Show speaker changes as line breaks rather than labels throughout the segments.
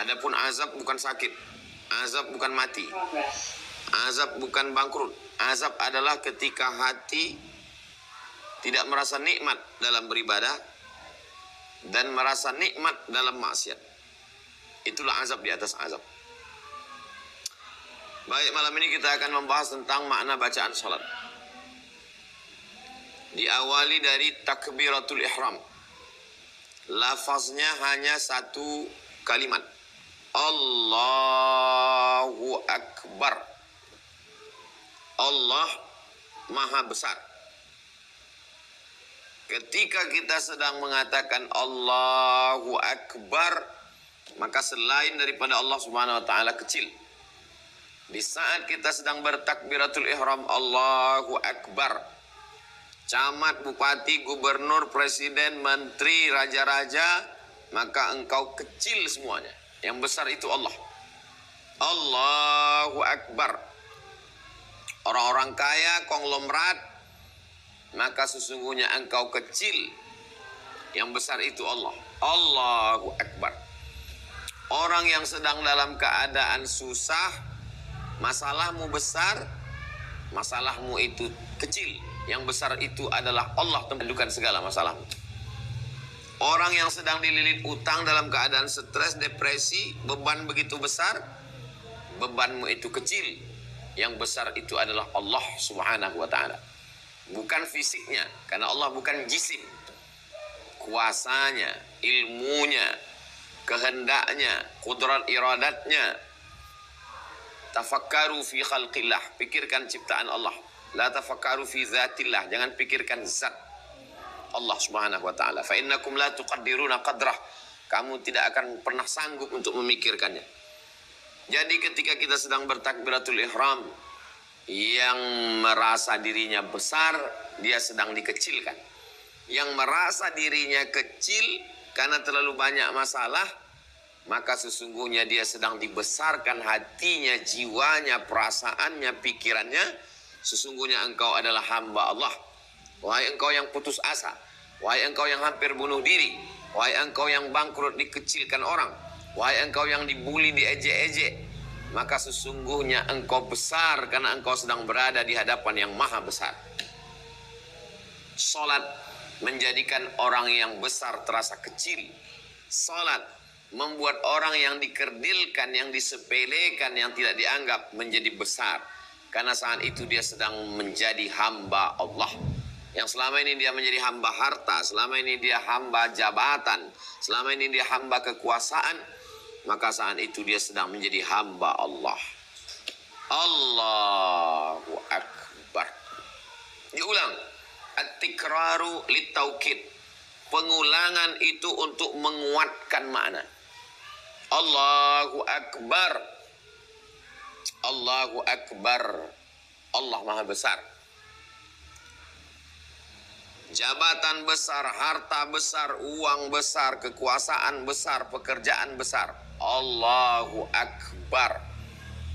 Adapun azab bukan sakit, azab bukan mati, azab bukan bangkrut. Azab adalah ketika hati tidak merasa nikmat dalam beribadah dan merasa nikmat dalam maksiat. Itulah azab di atas azab. Baik, malam ini kita akan membahas tentang makna bacaan salat. Diawali dari takbiratul ihram. Lafaznya hanya satu kalimat. Allahu Akbar. Allah Maha Besar. Ketika kita sedang mengatakan Allahu Akbar, maka selain daripada Allah Subhanahu wa taala kecil. Di saat kita sedang bertakbiratul ihram Allahu Akbar, camat, bupati, gubernur, presiden, menteri, raja-raja, maka engkau kecil semuanya. Yang besar itu Allah. Allahu Akbar. Orang-orang kaya, konglomerat, maka sesungguhnya engkau kecil. Yang besar itu Allah. Allahu Akbar. Orang yang sedang dalam keadaan susah, masalahmu besar, masalahmu itu kecil. Yang besar itu adalah Allah tempat segala masalahmu. Orang yang sedang dililit utang dalam keadaan stres, depresi, beban begitu besar, bebanmu itu kecil. Yang besar itu adalah Allah Subhanahu wa ta'ala. Bukan fisiknya, karena Allah bukan jisim. Kuasanya, ilmunya, kehendaknya, kudrat iradatnya. Tafakkaru fi khalqillah, pikirkan ciptaan Allah. La tafakkaru fi zatillah, jangan pikirkan zat Allah Subhanahu wa taala. Fa innakum la tuqaddiruna qadrah. Kamu tidak akan pernah sanggup untuk memikirkannya. Jadi ketika kita sedang bertakbiratul ihram, yang merasa dirinya besar, dia sedang dikecilkan. Yang merasa dirinya kecil karena terlalu banyak masalah, maka sesungguhnya dia sedang dibesarkan hatinya, jiwanya, perasaannya, pikirannya. Sesungguhnya engkau adalah hamba Allah. Wahai engkau yang putus asa, wahai engkau yang hampir bunuh diri, wahai engkau yang bangkrut dikecilkan orang, wahai engkau yang dibuli, diejek-ejek, maka sesungguhnya engkau besar karena engkau sedang berada di hadapan yang maha besar. Salat menjadikan orang yang besar terasa kecil. Salat membuat orang yang dikerdilkan, yang disepelekan, yang tidak dianggap menjadi besar. Karena saat itu dia sedang menjadi hamba Allah. Yang selama ini dia menjadi hamba harta, selama ini dia hamba jabatan, selama ini dia hamba kekuasaan, maka saat itu dia sedang menjadi hamba Allah. Allahu Akbar. Diulang. At-tikraru litaukid. Pengulangan itu untuk menguatkan makna. Allahu Akbar. Allahu Akbar. Allah Maha Besar. Jabatan besar, harta besar, uang besar, kekuasaan besar, pekerjaan besar. Allahu Akbar.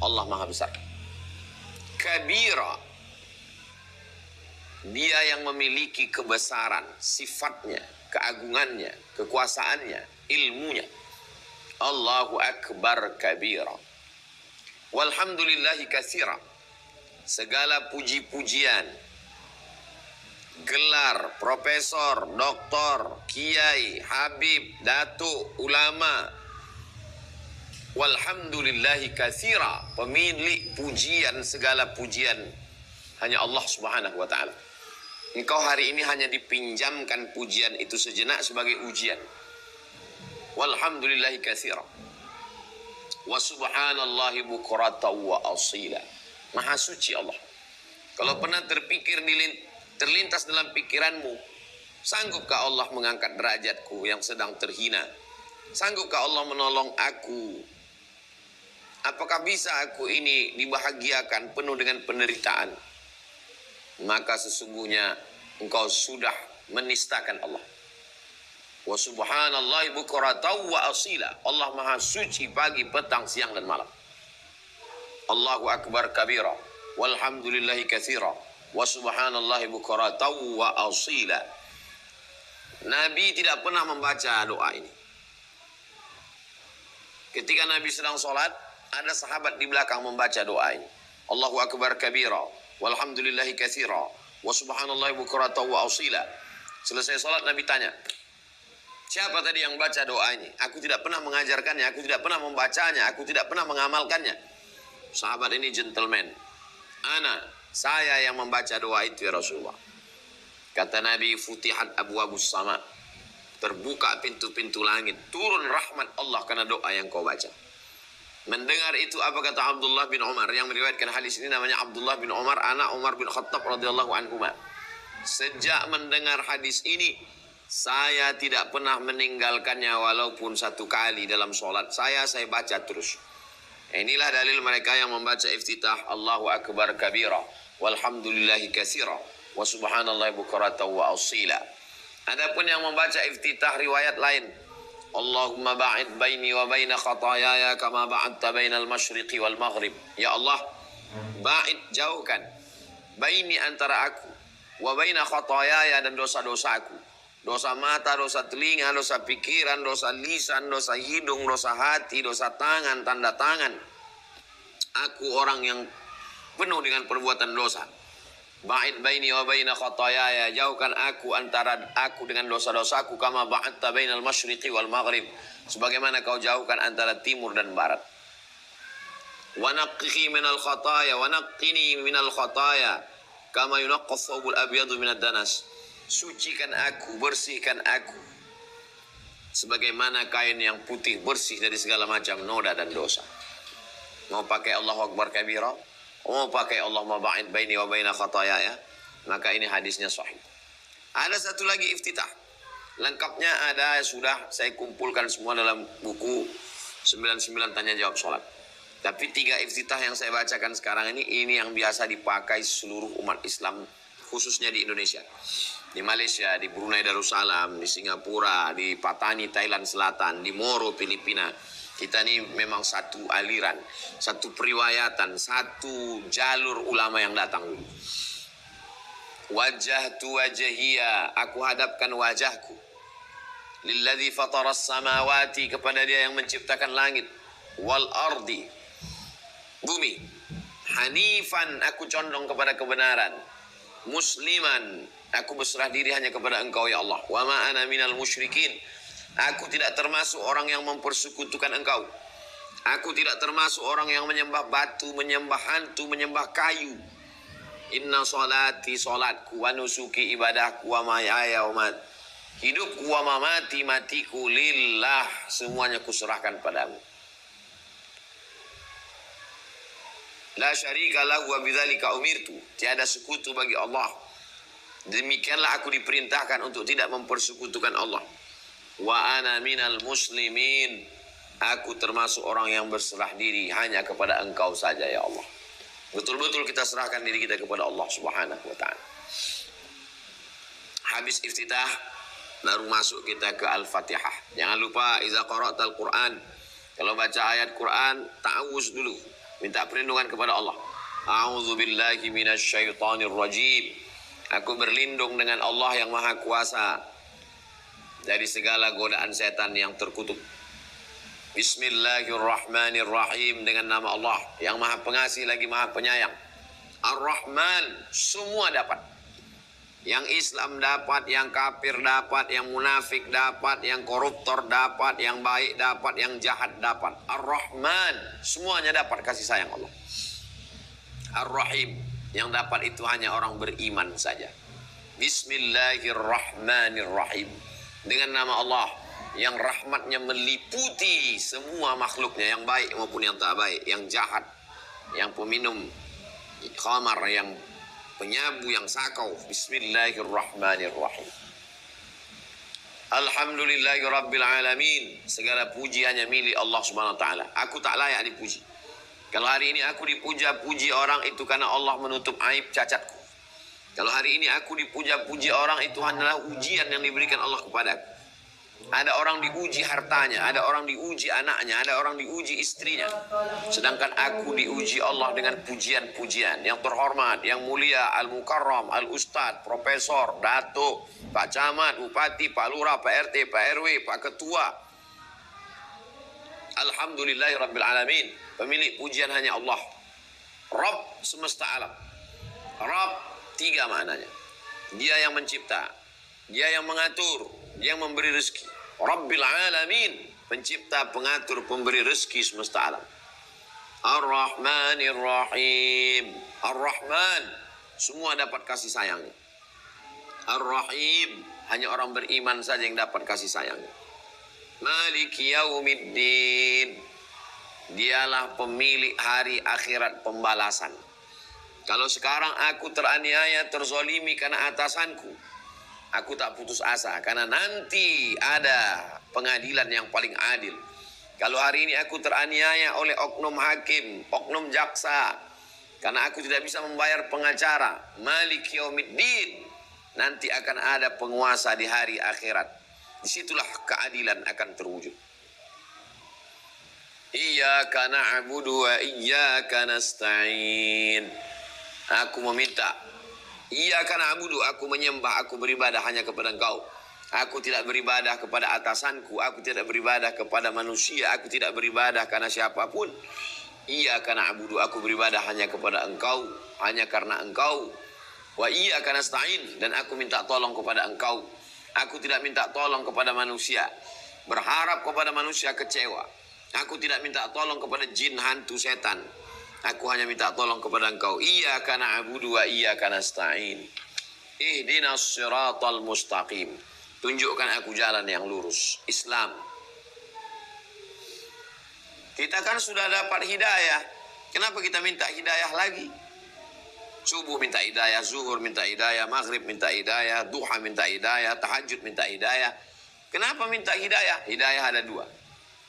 Allah Maha Besar. Kabira. Dia yang memiliki kebesaran, sifatnya, keagungannya, kekuasaannya, ilmunya. Allahu Akbar kabira. Walhamdulillahi katsira. Segala puji-pujian, gelar, profesor, doktor, kiai, habib, datuk, ulama. Walhamdulillahi katsira. Pemilik pujian, segala pujian hanya Allah Subhanahu wa ta'ala. Engkau hari ini hanya dipinjamkan pujian itu sejenak sebagai ujian. Walhamdulillahi katsira. Wa subhanallahi bukratan wa asila. Maha suci Allah. Kalau pernah terlintas dalam pikiranmu, sanggupkah Allah mengangkat derajatku yang sedang terhina? Sanggupkah Allah menolong aku? Apakah bisa aku ini dibahagiakan penuh dengan penderitaan? Maka sesungguhnya engkau sudah menistakan Allah. Wa subhanallahi bukratan wa asila. Allah Maha suci pagi, petang, siang dan malam. Allahu Akbar kabira. Walhamdulillahi katsira. Wa subhanallahi bukratan wa asila. Nabi tidak pernah membaca doa ini. Ketika Nabi sedang sholat, ada sahabat di belakang membaca doa ini. Allahu akbar kabira, walhamdulillahi katsira, wa subhanallahi bukratan wa asila. Selesai sholat Nabi tanya, siapa tadi yang baca doa ini? Aku tidak pernah mengajarkannya, aku tidak pernah membacanya, aku tidak pernah mengamalkannya. Sahabat ini gentleman. Saya yang membaca doa itu ya Rasulullah. Kata Nabi, futihat abwabus sama. Terbuka pintu-pintu langit, turun rahmat Allah karena doa yang kau baca. Mendengar itu apa kata Abdullah bin Umar yang meriwayatkan hadis ini, namanya Abdullah bin Umar, anak Umar bin Khattab radhiyallahu anhuma. Sejak mendengar hadis ini, saya tidak pernah meninggalkannya walaupun satu kali dalam sholat saya baca terus. Inilah dalil mereka yang membaca iftitah Allahu akbar kabira, walhamdulillahi katsira, wa subhanallahi bukratan wa asila. Adapun yang membaca iftitah riwayat lain, Allahumma ba'id baini wa baina khatayaya kama ba'adta bainal masyriqi wal maghrib. Ya Allah, ba'id, jauhkan, baini antara aku, wa baina khatayaya, dan dosa-dosaku. Dosa mata, dosa telinga, dosa pikiran, dosa lisan, dosa hidung, dosa hati, dosa tangan, tanda tangan. Aku orang yang penuh dengan perbuatan dosa. Ba'id baini wa baina khatayaya, jauhkan aku antara aku dengan dosa-dosaku, kama ba'adta bainal masyriqi wal maghrib, sebagaimana kau jauhkan antara timur dan barat. Wa naqqini minal khataya, wa naqqini minal khataya kama yunaqqas thawbul abyadu minad danas. Sucikan aku, bersihkan aku sebagaimana kain yang putih bersih dari segala macam noda dan dosa. Mau pakai Allahu akbar kabira, mau pakai Allahumma ba'id baini wa baina khatayaya, maka ini hadisnya sahih. Ada satu lagi iftitah. Lengkapnya ada, sudah saya kumpulkan semua dalam buku 99 tanya jawab sholat. Tapi 3 iftitah yang saya bacakan sekarang ini yang biasa dipakai seluruh umat Islam, khususnya di Indonesia. Di Malaysia, di Brunei Darussalam, di Singapura, di Patani Thailand Selatan, di Moro Filipina. Kita ini memang satu aliran, satu periwayatan, satu jalur ulama yang datang dulu. Wajjahtu wajhiya, aku hadapkan wajahku. Lilladzi fataras samawati, kepada dia yang menciptakan langit. Wal ardi, bumi. Hanifan, aku condong kepada kebenaran. Musliman, aku berserah diri hanya kepada Engkau ya Allah. Wa ma ana minal musyrikin, aku tidak termasuk orang yang mempersekutukan Engkau. Aku tidak termasuk orang yang menyembah batu, menyembah hantu, menyembah kayu. Inna salati, salatku, wa nusuki, ibadahku, wa mahayaya, wa hidupku, wa mamati, matiku, lillah, semuanya kuserahkan padamu. La syarika lahu wa bidzalika umirtu, tiada sekutu bagi Allah. Demikianlah aku diperintahkan untuk tidak mempersekutukan Allah. Wa ana minal muslimin, aku termasuk orang yang berserah diri hanya kepada Engkau saja ya Allah. Betul-betul kita serahkan diri kita kepada Allah Subhanahu wa ta'ala. Habis iftitah, baru masuk kita ke Al-Fatihah. Jangan lupa, iza qara'tal Qur'an, kalau baca ayat Quran, ta'awuz dulu, minta perlindungan kepada Allah. A'udzu billahi minasyaitonir rajim, aku berlindung dengan Allah yang maha kuasa dari segala godaan setan yang terkutuk. Bismillahirrahmanirrahim, dengan nama Allah yang maha pengasih lagi maha penyayang. Ar-Rahman, semua dapat. Yang Islam dapat, yang kafir dapat, yang munafik dapat, yang koruptor dapat, yang baik dapat, yang jahat dapat. Ar-Rahman, semuanya dapat kasih sayang Allah. Ar-Rahim, yang dapat itu hanya orang beriman saja. Bismillahirrahmanirrahim, dengan nama Allah yang rahmatnya meliputi semua makhluknya, yang baik maupun yang tak baik, yang jahat, yang peminum khamar, yang penyabu, yang sakau. Bismillahirrahmanirrahim. Alhamdulillahirabbil alamin, segala puji hanya milik Allah Subhanahu wa taala. Aku tak layak dipuji. Kalau hari ini aku dipuja-puji orang, itu karena Allah menutup aib cacatku. Kalau hari ini aku dipuja-puji orang, itu hanyalah ujian yang diberikan Allah kepadaku. Ada orang diuji hartanya, ada orang diuji anaknya, ada orang diuji istrinya. Sedangkan aku diuji Allah dengan pujian-pujian yang terhormat, yang mulia, al-mukarram, al-ustad, profesor, datuk, Pak Camat, Bupati, Pak Lurah, Pak RT, Pak RW, Pak Ketua. Alhamdulillahi Rabbil Alamin. Pemilik pujian hanya Allah. Rabb semesta alam. Rabb tiga maknanya. Dia yang mencipta, dia yang mengatur, dia yang memberi rezeki. Rabbil Alamin, pencipta, pengatur, pemberi rezeki semesta alam. Ar-Rahmanir Rahim. Ar-Rahman, semua dapat kasih sayangnya. Ar-Rahim, hanya orang beriman saja yang dapat kasih sayangnya. Maliki Yaumiddin, dialah pemilik hari akhirat pembalasan. Kalau sekarang aku teraniaya, terzolimi karena atasanku, aku tak putus asa karena nanti ada pengadilan yang paling adil. Kalau hari ini aku teraniaya oleh oknum hakim, oknum jaksa, karena aku tidak bisa membayar pengacara, Maliki Yaumiddin, nanti akan ada penguasa di hari akhirat. Disitulah keadilan akan terwujud. Iyyaka na'budu wa iyyaka nasta'in. Aku meminta. Iyyaka na'budu, aku menyembah, aku beribadah hanya kepada Engkau. Aku tidak beribadah kepada atasanku, aku tidak beribadah kepada manusia, aku tidak beribadah karena siapapun. Iyyaka na'budu, aku beribadah hanya kepada Engkau, hanya karena Engkau. Wa iyyaka nasta'in, dan aku minta tolong kepada Engkau. Aku tidak minta tolong kepada manusia. Berharap kepada manusia kecewa. Aku tidak minta tolong kepada jin, hantu, setan. Aku hanya minta tolong kepada Engkau. Iyyaka na'budu wa iyyaka nasta'in. Ihdinas siratal mustaqim. Tunjukkan aku jalan yang lurus. Islam. Kita kan sudah dapat hidayah. Kenapa kita minta hidayah lagi? Subuh minta hidayah, zuhur minta hidayah, maghrib minta hidayah, duha minta hidayah, tahajud minta hidayah. Kenapa minta hidayah? Hidayah ada dua.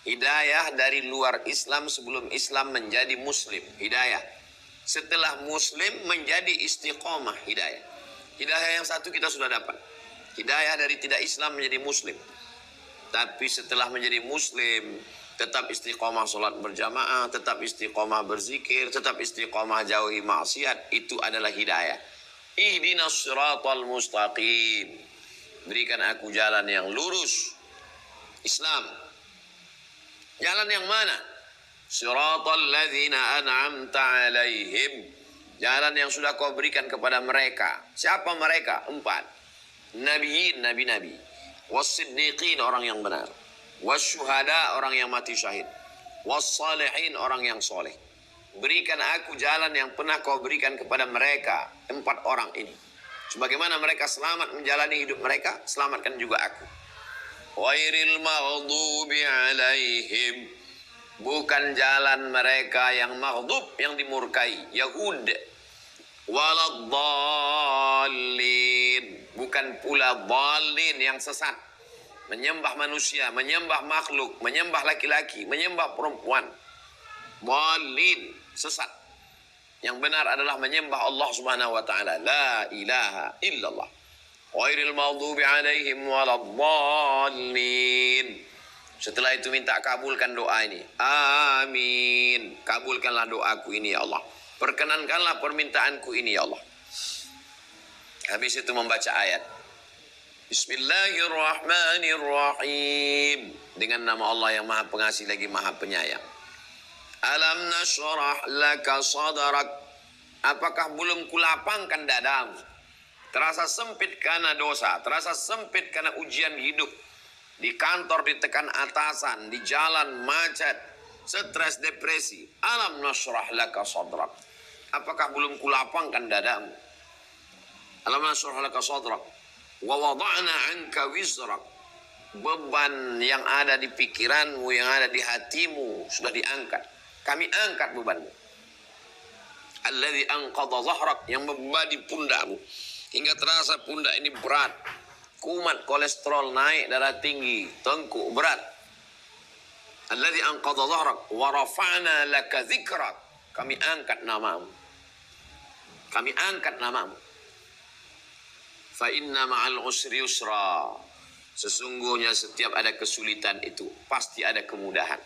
Hidayah dari luar Islam sebelum Islam menjadi Muslim. Hidayah. Setelah Muslim menjadi istiqomah. Hidayah. Hidayah yang satu kita sudah dapat. Hidayah dari tidak Islam menjadi Muslim. Tapi setelah menjadi Muslim, tetap istiqomah sholat berjamaah, tetap istiqomah berzikir, tetap istiqomah jauhi maksiat. Itu adalah hidayah. Ihdinas siratal mustaqim. Berikan aku jalan yang lurus. Islam. Jalan yang mana? Siratal ladzina an'amta alaihim. Jalan yang sudah kau berikan kepada mereka. Siapa mereka? 4. Nabiyin, nabi-nabi. Was-siddiqin, orang yang benar. Wasyuhada, orang yang mati syahid. Wassalihin, orang yang soleh. Berikan aku jalan yang pernah kau berikan kepada mereka. 4 orang ini. Sebagaimana mereka selamat menjalani hidup mereka, selamatkan juga aku. Ghairil maghdubi alaihim. Bukan jalan mereka yang maghdub, yang dimurkai. Yahud. Waladdallin. Bukan pula dhalin, yang sesat. Menyembah manusia, menyembah makhluk, menyembah laki-laki, menyembah perempuan. Dhalin, sesat. Yang benar adalah menyembah Allah Subhanahu wa taala. La ilaha illallah. Ghairil maghdubi alaihim waladdallin. Setelah itu minta kabulkan doa ini. Amin. Kabulkanlah doaku ini ya Allah. Perkenankanlah permintaanku ini ya Allah. Habis itu membaca ayat. Bismillahirrahmanirrahim. Dengan nama Allah yang maha pengasih lagi maha penyayang. Alam nashrah laka sadrak. Apakah belum kulapangkan dadamu? Terasa sempit karena dosa, terasa sempit karena ujian hidup. Di kantor ditekan atasan, di jalan macet, stres, depresi. Alam nashrah laka sadrak. Apakah belum kulapangkan dadamu? Alam nashrah laka sadrak. Wa wada'na 'anka wizrak. Beban yang ada di pikiranmu, yang ada di hatimu sudah diangkat. Kami angkat bebanmu. Alladzi anqadha dhahrak, yang membebani pundakmu hingga terasa pundak ini berat. Kumat, kolesterol naik, darah tinggi, tengkuk berat. Alladzi anqadha dhahrak wa rafa'na laka dzikrak. Kami angkat namamu. Kami angkat namamu. Fa inna ma'al usri yusra. Sesungguhnya setiap ada kesulitan itu pasti ada kemudahan.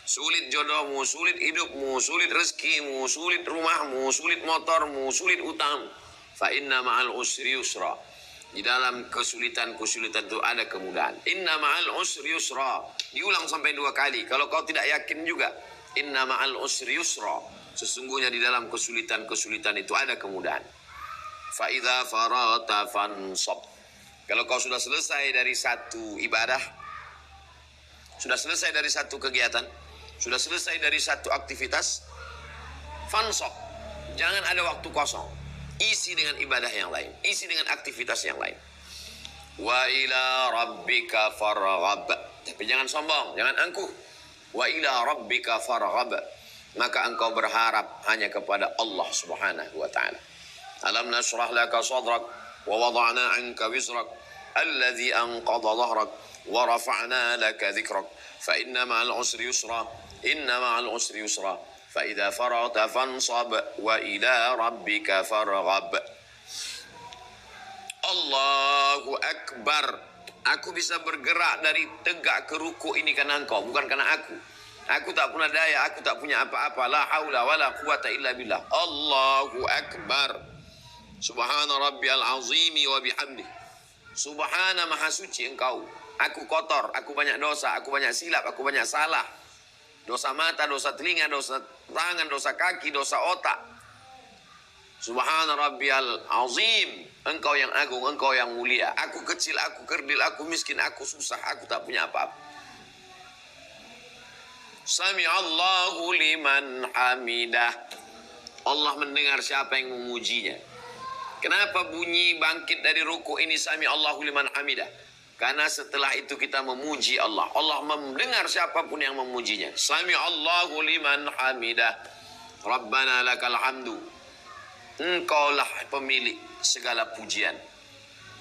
Sulit jodohmu, sulit hidupmu, sulit rezekimu, sulit rumahmu, sulit motormu, sulit utangmu. Fa inna ma'al usri yusra. Di dalam kesulitan-kesulitan itu ada kemudahan. Inna ma'al usri yusra. Diulang sampai 2 kali. Kalau kau tidak yakin juga, inna ma'al usri yusra. Sesungguhnya di dalam kesulitan-kesulitan itu ada kemudahan. Fa idza farata fansab. Kalau kau sudah selesai dari satu ibadah, sudah selesai dari satu kegiatan, sudah selesai dari satu aktivitas, fansab. Jangan ada waktu kosong. Isi dengan ibadah yang lain, isi dengan aktivitas yang lain. Wa ila rabbika farghab. Tapi jangan sombong, jangan angkuh. Wa ila rabbika farghab. Maka engkau berharap hanya kepada Allah Subhanahu wa taala. Alam nashrah laka sadrak wa wada'na 'anka wizrak alladhi anqadha dhahrak wa rafa'na laka dhikrak fa inna ma'al usri yusra inna ma'al usri yusra fa idza faragta fansab wa ila rabbika farghab. Allahu Akbar. Aku bisa bergerak dari tegak ke ruku ini karena engkau, bukan karena aku. Aku tak punya daya, aku tak punya apa-apa. La haula wala quwata illa billah. Allahu Akbar. Subhana rabbiyal azimi wa bihamdih. Subhana maha suci engkau. Aku kotor, aku banyak dosa, aku banyak silap, aku banyak salah. Dosa mata, dosa telinga, dosa tangan, dosa kaki, dosa otak. Subhana rabbiyal azim. Engkau yang agung, engkau yang mulia. Aku kecil, aku kerdil, aku miskin, aku susah, aku tak punya apa-apa. Sami'allahu liman hamidah. Allah mendengar siapa yang memujinya. Kenapa bunyi bangkit dari ruku ini Sami'allahu liman hamidah? Karena setelah itu kita memuji Allah. Allah mendengar siapapun yang memujinya. Sami'allahu liman hamidah. Rabbana lakal hamdu. Engkaulah pemilik segala pujian.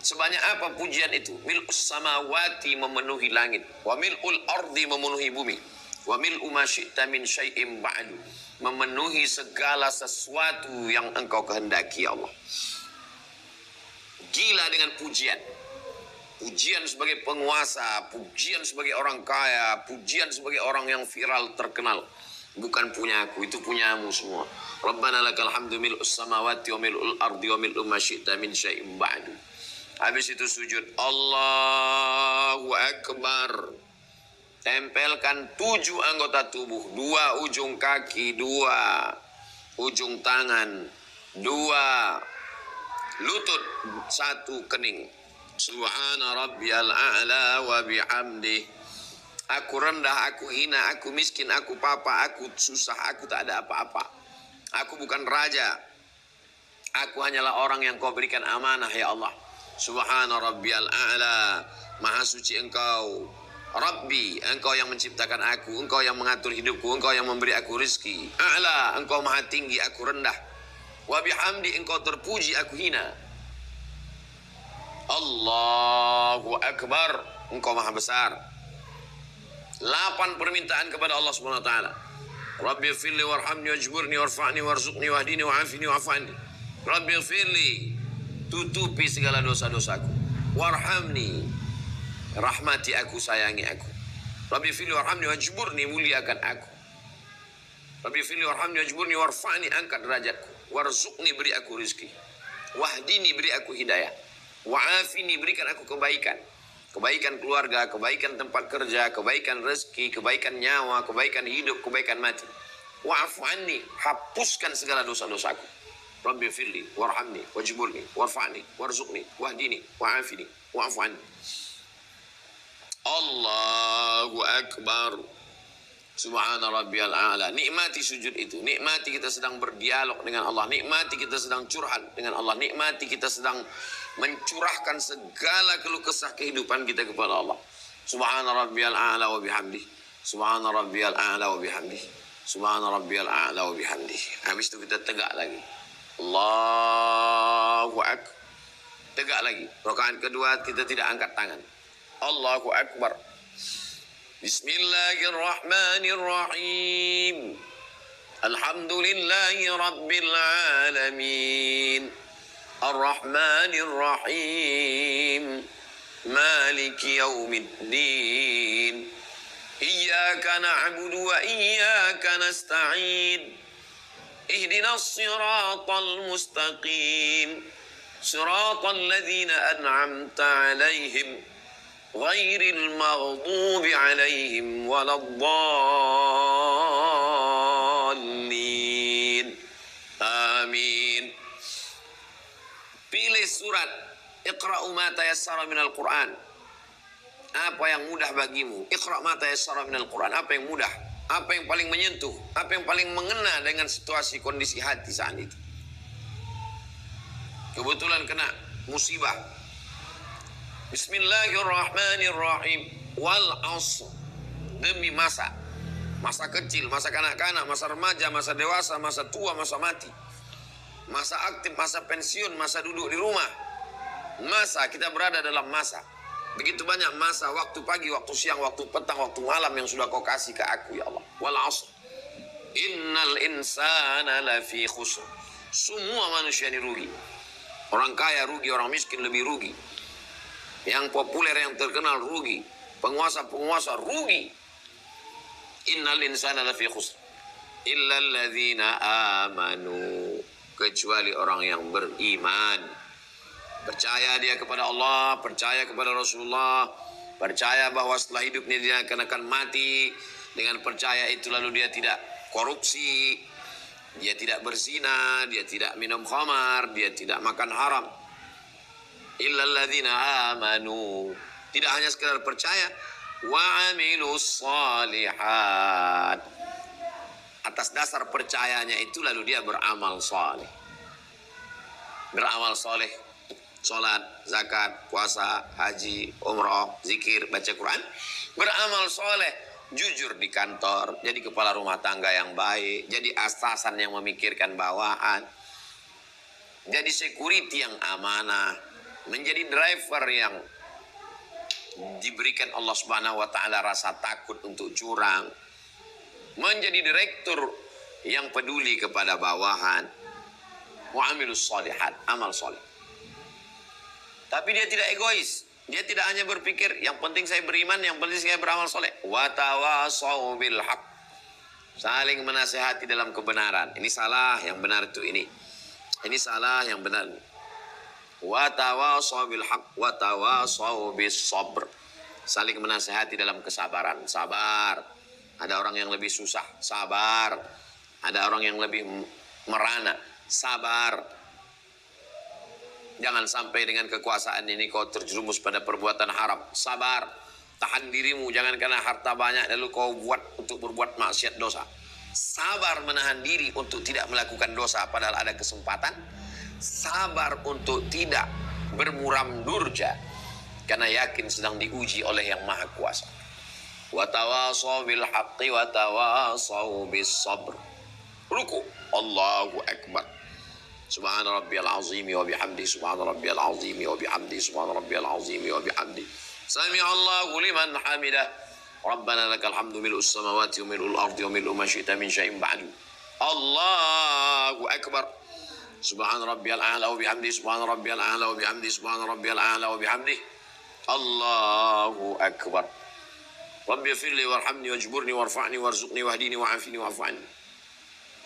Sebanyak apa pujian itu? Mil'us samawati memenuhi langit. Wa mil'ul ardi memenuhi bumi. Wa mil'u ma syi'ta min syai'im ba'du. Memenuhi segala sesuatu yang engkau kehendaki Allah. Gila dengan pujian. Pujian sebagai penguasa, pujian sebagai orang kaya, pujian sebagai orang yang viral terkenal. Bukan punya aku, itu punyamu semua. Rabbana lakal hamdu mil'us samawati wa mil'ul ardi wa mil'u ma syi'ta min syai'im ba'du. Habis itu sujud. Allahu Akbar. Tempelkan 7 anggota tubuh. 2 ujung kaki, 2 ujung tangan, 2 lutut, 1 kening. Subhana rabbiyal a'la wa bihamdih. Aku rendah, aku hina, aku miskin, aku papa, aku susah, aku tak ada apa-apa. Aku bukan raja. Aku hanyalah orang yang kau berikan amanah ya Allah. Subhana rabbiyal a'la. Maha suci engkau. Rabbi, engkau yang menciptakan aku, engkau yang mengatur hidupku, engkau yang memberi aku rizki. A'la, engkau maha tinggi, aku rendah. Wa bihamdi, engkau terpuji, aku hina. Allahu Akbar, engkau maha besar. 8 permintaan kepada Allah Subhanahu wa taala. Rabbi firli warhamni wajburni warfa'ni warzuqni wahdini wa'afini wa'afani. Rabbi firli, tutupi segala dosa-dosaku. Warhamni, rahmati aku, sayangi aku. Rabbi firli warhamni wajburni, muliakan aku. Rabbi firli warhamni wajburni warfa'ni, angkat derajatku. Warzuqni, beri aku rizki. Wahdini, beri aku hidayah. Wa'afini, berikan aku kebaikan. Kebaikan keluarga, kebaikan tempat kerja, kebaikan rezeki, kebaikan nyawa, kebaikan hidup, kebaikan mati. Wa'afu anni, hapuskan segala dosa-dosaku. Rabbi firli, warhamni, wajburni, warfa'ni, warzuqni, wahdini, wa'afini, wa'afu anni. Allahu Akbar. Subhana rabbiyal a'la. Nikmati sujud itu. Nikmati kita sedang berdialog dengan Allah. Nikmati kita sedang curhat dengan Allah. Nikmati kita sedang mencurahkan segala keluh kesah kehidupan kita kepada Allah. Subhana rabbiyal a'la wa bihamdi. Subhana rabbiyal a'la wa bihamdi. Subhana rabbiyal a'la wa bihamdi. Habis itu kita tegak lagi. Allahu Akbar. Tegak lagi. Rakaat kedua kita tidak angkat tangan. Allahu Akbar. Bismillahirrahmanirrahim. Alhamdulillahi rabbil alamin. Ar-Rahmanir-Rahim. Maliki yaumiddin. Iyyaka na'budu wa iyyaka nasta'in. Ihdinas siratal mustaqim. Siratal ladzina an'amta 'alaihim ghairil maghdubi alaihim waladdallin. Amin. Pilih surat Iqra'u ma tayassara minal Qur'an. Apa yang mudah bagimu? Iqra' ma tayassara minal Qur'an. Apa yang mudah? Apa yang paling menyentuh? Apa yang paling mengena dengan situasi kondisi hati saat itu? Kebetulan kena musibah. Bismillahirrahmanirrahim. Wal 'asr. Demi masa. Masa kecil, masa kanak-kanak, masa remaja, masa dewasa, masa tua, masa mati. Masa aktif, masa pensiun, masa duduk di rumah. Masa kita berada dalam masa. Begitu banyak masa, waktu pagi, waktu siang, waktu petang, waktu malam yang sudah kau kasih ke aku, ya Allah. Wal 'asr. Innal insana lafi khusr. Semua manusia ini rugi. Orang kaya rugi, orang miskin lebih rugi. Yang populer, yang terkenal rugi. Penguasa-penguasa rugi. Innal insana lafi khusr illa alladzina amanu, kecuali orang yang beriman. Percaya dia kepada Allah, percaya kepada Rasulullah, percaya bahwa setelah hidupnya dia akan mati. Dengan percaya itu lalu dia tidak korupsi, dia tidak berzina, dia tidak minum khamar, dia tidak makan haram. Illa alladzina amanu. Tidak hanya sekedar percaya, wa amilus shalihat. Atas dasar percayanya itu lalu dia beramal saleh. Beramal saleh, salat, zakat, puasa, haji, umrah, zikir, baca Quran. Beramal saleh, jujur di kantor, jadi kepala rumah tangga yang baik, jadi atasan yang memikirkan bawahan, jadi security yang amanah, menjadi driver yang diberikan Allah Subhanahu wa taala rasa takut untuk curang, menjadi direktur yang peduli kepada bawahan, wa amilus shalihat, amal soleh. Tapi dia tidak egois, dia tidak hanya berpikir yang penting saya beriman, yang penting saya beramal soleh. Wa tawasau bil haq, saling menasihati dalam kebenaran. Ini salah, yang benar itu ini. Ini salah, yang benar. Wa tawasau bil haq wa tawasau bis sabr, saling menasihati dalam kesabaran. Sabar. Ada orang yang lebih susah, sabar. Ada orang yang lebih merana, sabar. Jangan sampai dengan kekuasaan ini kau terjerumus pada perbuatan haram, sabar. Tahan dirimu, jangan karena harta banyak lalu kau buat untuk berbuat maksiat dosa. Sabar menahan diri untuk tidak melakukan dosa padahal ada kesempatan. Sabar untuk tidak bermuram durja karena yakin sedang diuji oleh yang maha kuasa. Wa tawasaw bil haqqi wa tawasaw bis sabr. Ruku, Allahu akbar. Subhana rabbiyal azim wa bihamdi, subhana rabbiyal azim wa bihamdi, subhana rabbiyal azim wa bihamdi. Sami'a Allahu liman hamidah. Rabbana lakal hamdu mil'us samawati wa mil'ul ardi wa mil'u ma syi'ta min syai'in ba'du. Allahu akbar. Subhana rabbiyal a'la wa bihamdi, subhana rabbiyal a'la wa bihamdi, subhana rabbiyal a'la wa bihamdi. Allahu akbar. Rabbi firli warhamni wajburni warfa'ni warzuqni wahdini wa'afini wa'afani.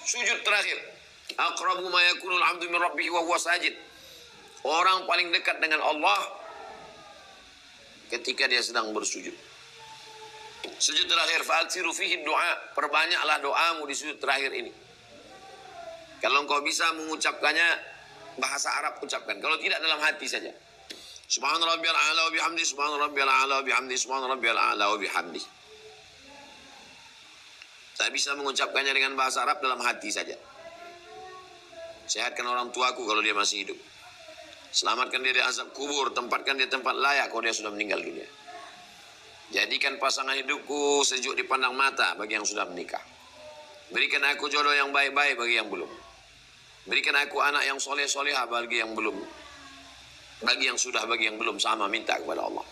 Sujud terakhir. Aqrabu ma yakunul 'abdu min rabbih wa huwa sajid. Orang paling dekat dengan Allah ketika dia sedang bersujud. Sujud terakhir, fa'aksiru fihi du'a, perbanyaklah doamu di sujud terakhir ini. Kalau engkau bisa mengucapkannya bahasa Arab, ucapkan. Kalau tidak, dalam hati saja. Subhana rabbiyal a'la wa bihamdi, subhana rabbiyal a'la wa bihamdi, subhana rabbiyal a'la wa bihamdi. Tak bisa mengucapkannya dengan bahasa Arab, dalam hati saja. Sehatkan orang tuaku kalau dia masih hidup. Selamatkan dia dari azab kubur, tempatkan dia tempat layak kalau dia sudah meninggal dunia. Jadikan pasangan hidupku sejuk dipandang mata bagi yang sudah menikah. Berikan aku jodoh yang baik-baik bagi yang belum. Berikan aku anak yang soleh-solehah bagi yang belum. Bagi yang sudah, bagi yang belum, sama minta kepada Allah.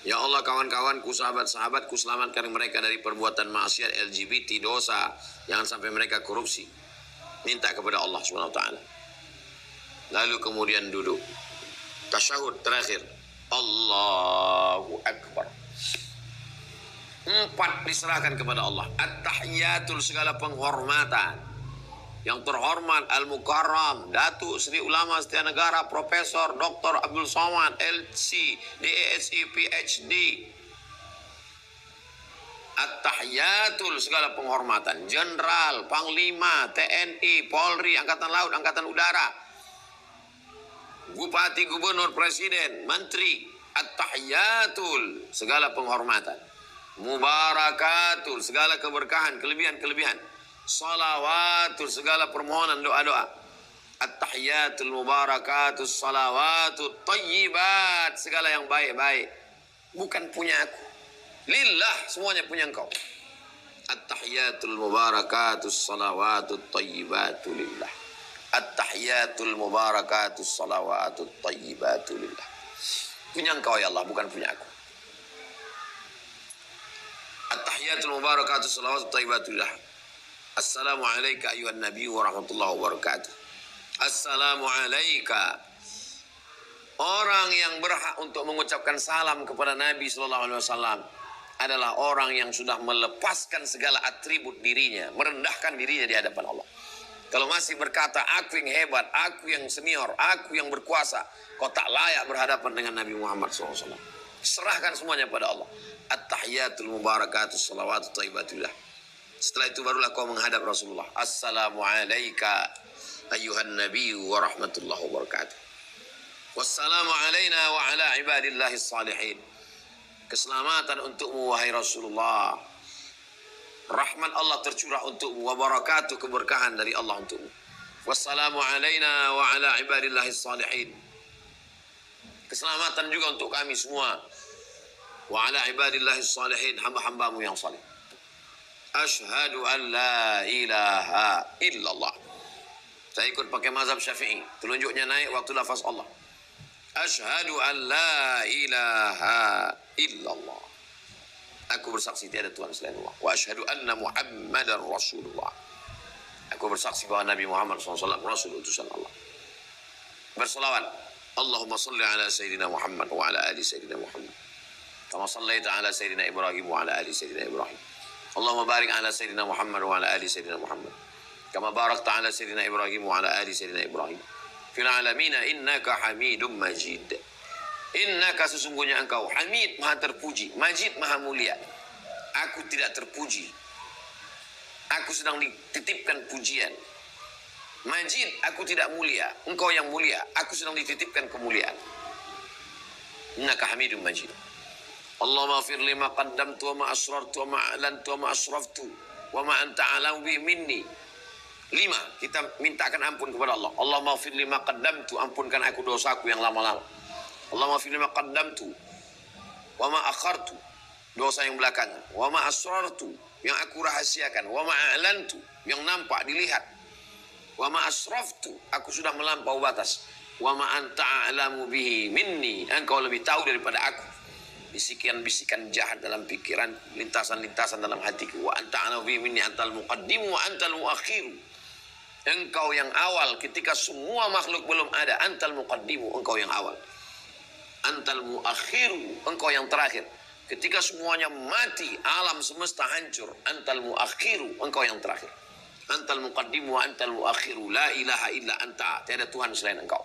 Ya Allah, kawan-kawanku, sahabat-sahabatku, selamatkan mereka dari perbuatan maksiat, LGBT, dosa. Jangan sampai mereka korupsi. Minta kepada Allah SWT. Lalu kemudian duduk. Tasyahud terakhir. Allahu Akbar. 4 diserahkan kepada Allah. At-tahiyatul, segala penghormatan. yang terhormat Al-Mukarram Datuk Seri Ulama Setia Negara Profesor Dr. Abdul Somad LC DSc PhD. At-tahiyatul, segala penghormatan, jenderal, panglima, TNI, Polri, Angkatan Laut, Angkatan Udara, bupati, gubernur, presiden, menteri. At-tahiyatul, segala penghormatan. Mubarakatul, segala keberkahan, kelebihan-kelebihan. Salawatul, segala permohonan, doa-doa. At-tahiyatul mubarakatul salawatul tayyibat, segala yang baik-baik. Bukan punya aku. Lillah, semuanya punya engkau. At-tahiyatul mubarakatus salawatut tayyibatu lillah. At-tahiyatul mubarakatus salawatut tayyibatu lillah. Punya engkau ya Allah, bukan punya aku. At-tahiyatul mubarakatus salawatut tayyibatu lillah. Assalamu alayka ayuhan nabi wa rahmatullahi wa barakatuh. Assalamu alayka. Orang yang berhak untuk mengucapkan salam kepada Nabi sallallahu alaihi wasallam adalah orang yang sudah melepaskan segala atribut dirinya, merendahkan dirinya di hadapan Allah. Kalau masih berkata, aku yang hebat, aku yang senior, aku yang berkuasa, kau tak layak berhadapan dengan Nabi Muhammad SAW. Serahkan semuanya pada Allah. At-tahiyatul mubarakatus salawatut thayyibatullah. Setelah itu barulah kau menghadap Rasulullah. Assalamu alayka ayuhan nabi wa rahmatullahi wa barakatuh. Wassalamu alayna wa ala ibadillahi salihin. Keselamatan untukmu wahai Rasulullah. Rahmat Allah tercurah untukmu, wa barakatuh, keberkahan dari Allah untukmu. Wassalamu alayna wa ala ibadillahi salihin. Keselamatan juga untuk kami semua. Wa ala ibadillahi salihin, hamba-hambamu yang salih. Ashhadu an la ilaha illallah. Saya ikut pakai mazhab Syafi'i. Telunjuknya naik waktu lafaz Allah. Ashhadu an la ilaha illallah. Aku bersaksi tiada Tuhan selain Allah. Wa ashhadu anna Muhammadar Rasulullah. Aku bersaksi bahwa Nabi Muhammad SAW Rasul utusan Allah. Berselawat. Allahumma salli ala Sayyidina Muhammad wa ala ali Sayyidina Muhammad. Kama sallaita ala Sayyidina Ibrahim wa ala ali Sayyidina Ibrahim. Allahumma barik ala Sayyidina Muhammad wa ala ali Sayyidina Muhammad. Kama barakta ala Sayyidina Ibrahim wa ala ali Sayyidina Ibrahim. Fil alamina innaka hamidum majid. Innaka, sesungguhnya engkau, hamid, maha terpuji, majid, maha mulia. Aku tidak terpuji. Aku sedang dititipkan pujian. Majid, aku tidak mulia. Engkau yang mulia. Aku sedang dititipkan kemuliaan. Innaka hamidum majid. Allahumma fir lima qaddamtu wa ma asrartu wa ma a'lantu wa ma asraftu wa ma anta a'lamu bi minni. 5. Kita mintakan ampun kepada Allah. Allahumma fir lima qaddamtu, ampunkan aku dosaku yang lama-lama. Allahumma fir lima qaddamtu wa ma akhartu, dosa yang belakangan. Wa ma asrartu, yang aku rahasiakan. Wa ma a'lantu, yang nampak dilihat. Wa ma asraftu, aku sudah melampau batas. Wa ma anta a'lamu bihi minni, engkau lebih tahu daripada aku. Bisikan-bisikan jahat dalam pikiran, lintasan-lintasan dalam hatiku. Wa anta a'lamu bihi minni, antal muqaddimu wa antal muakhiru. Engkau yang awal ketika semua makhluk belum ada. Antal muqaddimu, engkau yang awal. Antal muakhiru, engkau yang terakhir. Ketika semuanya mati, alam semesta hancur. Antal muakhiru, engkau yang terakhir. Antal muqaddimu wa antal muakhiru. La ilaha illa anta, tiada Tuhan selain engkau.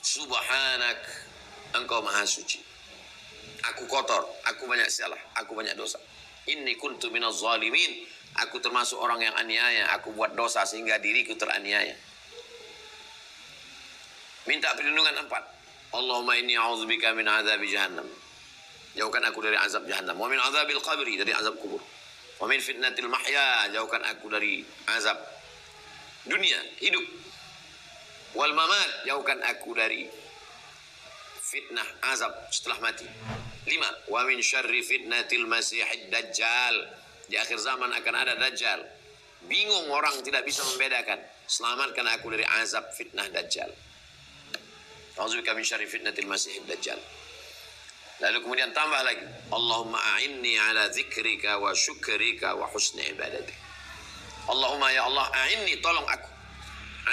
Subhanak, engkau maha suci. Aku kotor, aku banyak salah, aku banyak dosa. Inni kuntu minaz zalimin. Aku termasuk orang yang aniaya. Aku buat dosa sehingga diriku teraniaya. Minta perlindungan 4. Allahumma inni a'udzubika min azabi jahannam. Jauhkan aku dari azab jahannam. Wa min azabil qabri, dari azab kubur. Wa min fitnatil mahya, jauhkan aku dari azab dunia, hidup. Wal mamat, jauhkan aku dari fitnah azab setelah mati. 5. Wa min syarri fitnatil masihid dajjal. Di akhir zaman akan ada dajjal. Bingung orang, tidak bisa membedakan. Selamatkan aku dari azab fitnah dajjal. A'udzubika min syarri fitnatil masihid dajjal. Lalu kemudian tambah lagi. Allahumma a'inni ala dzikrika wa syukrika wa husni ibadatik. Allahumma, ya Allah, a'inni, tolong aku.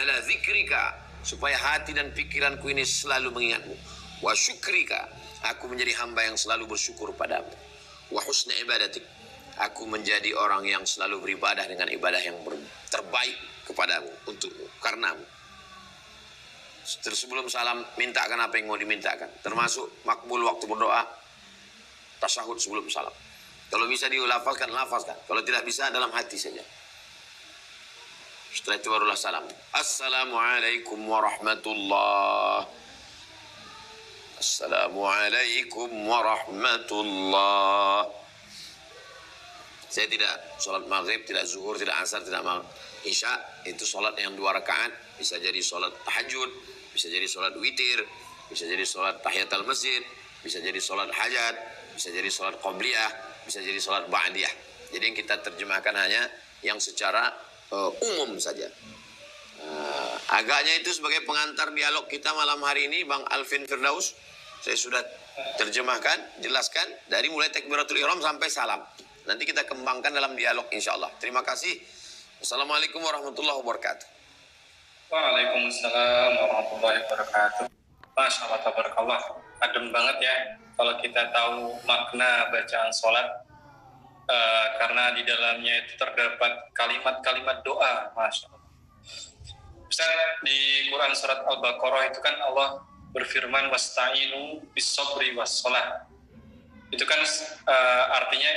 Ala dzikrika, supaya hati dan pikiranku ini selalu mengingatmu. Wa syukrika, aku menjadi hamba yang selalu bersyukur padamu. Wa husni ibadatik, aku menjadi orang yang selalu beribadah dengan ibadah yang terbaik kepadamu, untukmu, karenamu. Sebelum salam, mintakan apa yang mau dimintakan. Termasuk makbul waktu berdoa, tasyahud sebelum salam. Kalau bisa dilafazkan, lafazkan. Kalau tidak bisa, dalam hati saja. Setelah itu barulah salam. Assalamualaikum warahmatullahi. Assalamualaikum warahmatullahi. Saya tidak sholat maghrib, tidak zuhur, tidak asar, tidak isya. Itu sholat yang 2 rakaat. Bisa jadi sholat tahajud, bisa jadi sholat witir, bisa jadi sholat tahiyatul masjid, bisa jadi sholat hajat, bisa jadi sholat qobliyah, bisa jadi sholat ba'diyah. Jadi yang kita terjemahkan hanya yang secara umum saja. Agaknya itu sebagai pengantar dialog kita malam hari ini, Bang Alvin Firdaus. Saya sudah terjemahkan, jelaskan dari mulai takbiratul ihram sampai salam. Nanti kita kembangkan dalam dialog insyaallah. Terima kasih. Wassalamualaikum warahmatullahi wabarakatuh.
Waalaikumsalam warahmatullahi wabarakatuh. Masya Allah, tabarakallah. Adem banget ya kalau kita tahu makna bacaan sholat, karena di dalamnya itu terdapat kalimat-kalimat doa. Masya Allah. Ustaz, di Quran surat Al-Baqarah itu kan Allah berfirman wasta'inu bis-sabri was-sholat. Itu kan artinya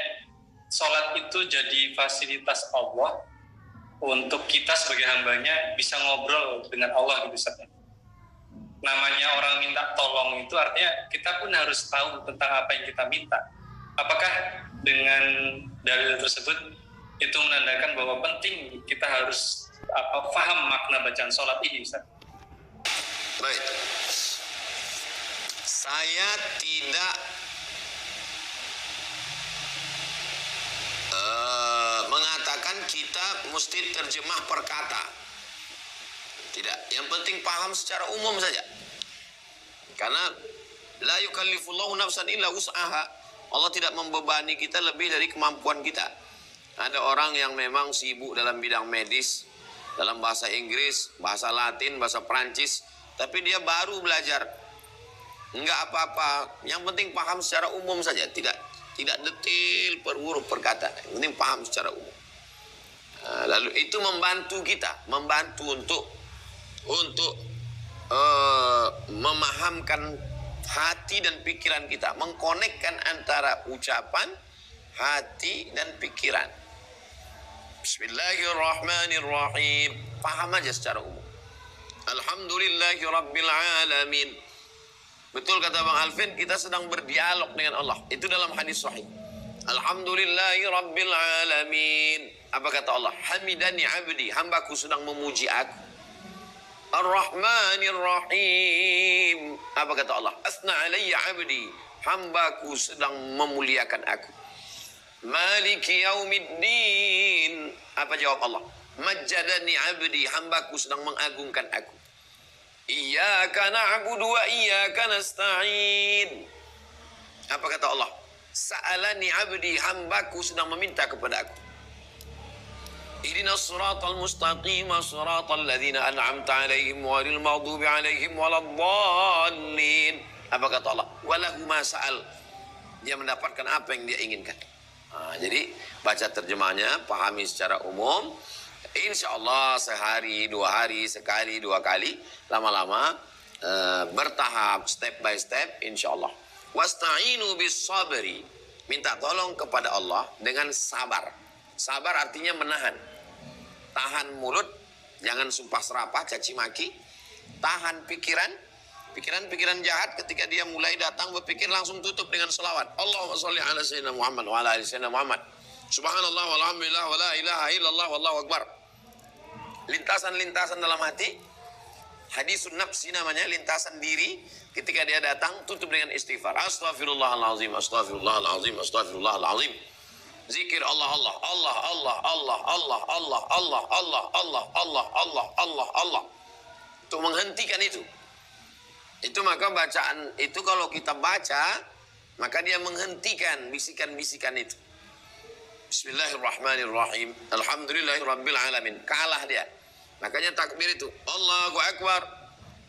sholat itu jadi fasilitas Allah untuk kita sebagai hambanya bisa ngobrol dengan Allah gitu Ustaz. Namanya orang minta tolong itu artinya kita pun harus tahu tentang apa yang kita minta. Apakah dengan dalil tersebut itu menandakan bahwa penting kita harus paham makna bacaan sholat ini Ustaz?
Baik. Saya tidak mengatakan kita mesti terjemah per kata. Tidak, yang penting paham secara umum saja. Karena la yukallifullahu nafsan illa wus'aha. Allah tidak membebani kita lebih dari kemampuan kita. Ada orang yang memang sibuk dalam bidang medis, dalam bahasa Inggris, bahasa Latin, bahasa Perancis, tapi dia baru belajar. Enggak apa-apa, yang penting paham secara umum saja, tidak detail per huruf per kata. Yang penting paham secara umum. Lalu itu membantu kita, membantu untuk memahamkan hati dan pikiran kita, mengkonekkan antara ucapan, hati dan pikiran. Bismillahirrahmanirrahim. Paham aja secara umum. Alhamdulillahirabbil alamin. Betul kata Bang Alvin, kita sedang berdialog dengan Allah. Itu dalam hadis sahih. Alhamdulillahirabbil alamin. Apa kata Allah? Hamidani abdi, hambaku sedang memuji aku. Ar-Rahmanir Rahim. Apa kata Allah? Asna alayya abdi, hambaku sedang memuliakan aku. Maliki yaumiddin. Apa jawab Allah? Majjadani abdi, hambaku sedang mengagungkan aku. Iyyaka na'budu wa iyyaka nasta'in. Apa kata Allah? Sa'alani abdi, hambaku sedang meminta kepada aku. Ihdinas siratal mustaqim, siratal ladzina an'amta 'alaihim ghairil maghdubi 'alaihim waladdallin. Apa kata Allah? Walahu ma sa'al. Dia mendapatkan apa yang dia inginkan. Jadi baca terjemahnya, pahami secara umum. Insya Allah sehari, 2 hari, sekali, 2 kali, lama-lama bertahap, step by step, insya Allah. Wasta'inu bis sabri. Minta tolong kepada Allah dengan sabar. Sabar artinya menahan. Tahan mulut, jangan sumpah serapah, caci maki. Tahan pikiran jahat ketika dia mulai datang berpikir, langsung tutup dengan selawat. Allahumma sholli ala sayyidina Muhammad wa ala ali sayyidina Muhammad. Subhanallah walhamdulillah wa la ilaha illallah wallahu akbar. Lintasan-lintasan dalam hati, hadisun nafsi namanya, lintasan diri. Ketika dia datang, tutup dengan istighfar. Astaghfirullahalazim, astaghfirullahalazim, astaghfirullahalazim. Zikir Allah, Allah, Allah, Allah, Allah, Allah, Allah, Allah, Allah, Allah, Allah, Allah, Allah, Allah. Untuk menghentikan itu. Itu maka bacaan itu kalau kita baca, maka dia menghentikan bisikan-bisikan itu. Bismillahirrahmanirrahim. Alhamdulillahirabbil alamin. Kalah dia. Makanya takbir itu Allahu akbar.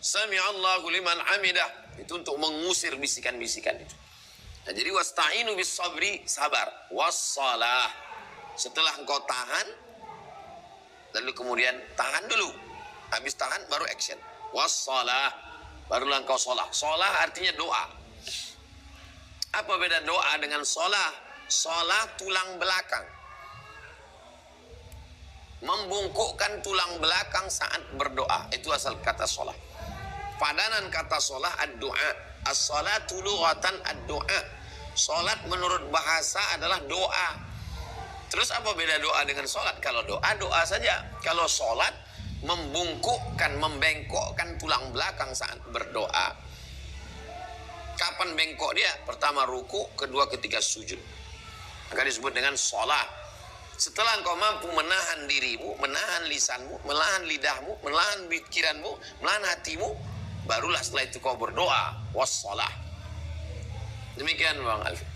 Sami'allahu liman hamidah. Itu untuk mengusir bisikan-bisikan itu. Nah, jadi wasta'inu bis sabri, sabar. Wassalah. Setelah engkau tahan, Lalu kemudian tahan dulu. Habis tahan baru action. Wassalah, barulah engkau sholat. Sholat artinya doa. Apa beda doa dengan sholat? Sholat tulang belakang. Membungkukkan tulang belakang saat berdoa. Itu asal kata sholat. Padanan kata sholat ad-doa. As-sholatu lughatan ad-doa. Sholat menurut bahasa adalah doa. Terus apa beda doa dengan sholat? Kalau doa, doa saja. Kalau sholat, membungkukkan, membengkokkan tulang belakang saat berdoa. Kapan bengkok dia? Pertama ruku, kedua ketika sujud. Maka disebut dengan sholat. Setelah engkau mampu menahan dirimu, menahan lisanmu, menahan lidahmu, menahan pikiranmu, menahan hatimu, barulah setelah itu kau berdoa. Wassalah. Demikian Bang Alfi.